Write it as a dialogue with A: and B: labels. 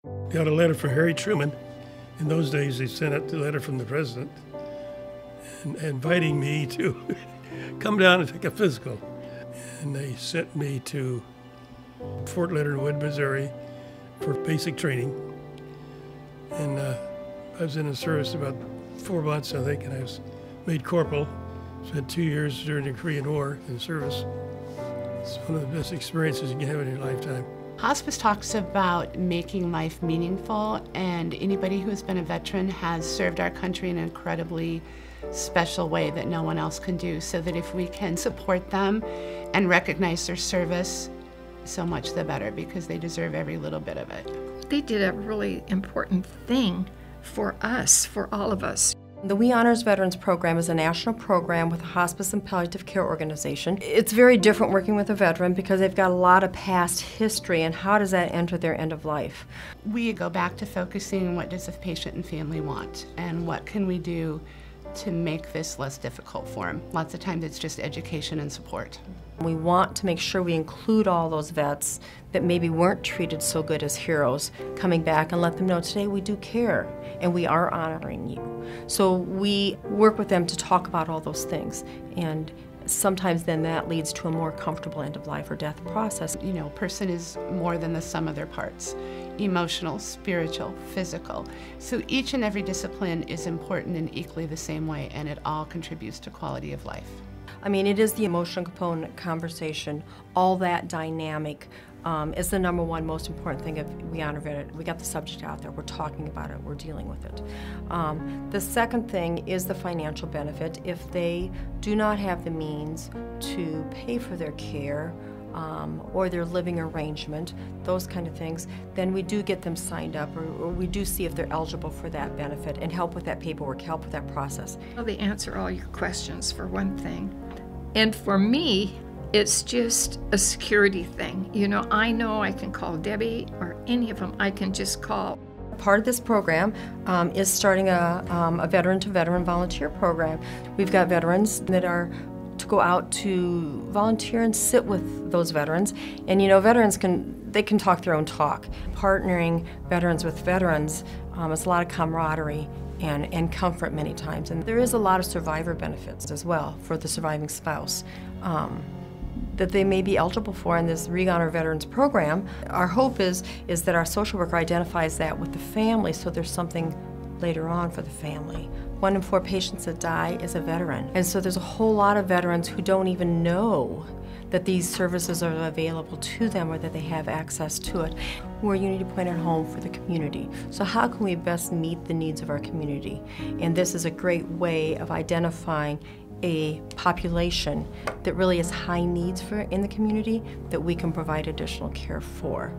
A: Got a letter from Harry Truman. In those days, they sent out the letter from the president and inviting me to come down and take a physical. And they sent me to Fort Leonard Wood, Missouri for basic training. And I was in the service about 4 months, I think, and I was made corporal. Spent 2 years during the Korean War in service. It's one of the best experiences you can have in your lifetime.
B: Hospice talks about making life meaningful, and anybody who has been a veteran has served our country in an incredibly special way that no one else can do, so that if we can support them and recognize their service, so much the better, because they deserve every little bit of it.
C: They did a really important thing for us, for all of us.
D: The We Honors Veterans Program is a national program with a hospice and palliative care organization. It's very different working with a veteran because they've got a lot of past history, and how does that enter their end of life?
B: We go back to focusing on what does the patient and family want, and what can we do to make this less difficult for them. Lots of times it's just education and support.
D: We want to make sure we include all those vets that maybe weren't treated so good as heroes coming back and let them know today we do care and we are honoring you. So we work with them to talk about all those things, and sometimes then that leads to a more comfortable end of life or death process.
B: You know, a person is more than the sum of their parts. Emotional, spiritual, physical. So each and every discipline is important in equally the same way, and it all contributes to quality of life.
D: I mean, it is the emotional component, conversation, all that dynamic is the number one most important thing of We Honor Veterans. We got the subject out there, we're talking about it, we're dealing with it. The second thing is the financial benefit. If they do not have the means to pay for their care, or their living arrangement, those kind of things, then we do get them signed up, or we do see if they're eligible for that benefit and help with that paperwork, help with that process.
C: Well, they answer all your questions, for one thing. And for me, it's just a security thing. You know I can call Debbie or any of them, I can just call.
D: Part of this program is starting a veteran-to-veteran volunteer program. We've got veterans that are to go out to volunteer and sit with those veterans. And you know, veterans can talk their own talk. Partnering veterans with veterans is a lot of camaraderie and comfort many times. And there is a lot of survivor benefits as well for the surviving spouse that they may be eligible for in this We Honor Veterans program. Our hope is that our social worker identifies that with the family, so there's something later on for the family. 1 in 4 patients that die is a veteran. And so there's a whole lot of veterans who don't even know that these services are available to them or that they have access to it. We're UnityPoint at home for the community. So how can we best meet the needs of our community? And this is a great way of identifying a population that really has high needs in the community that we can provide additional care for.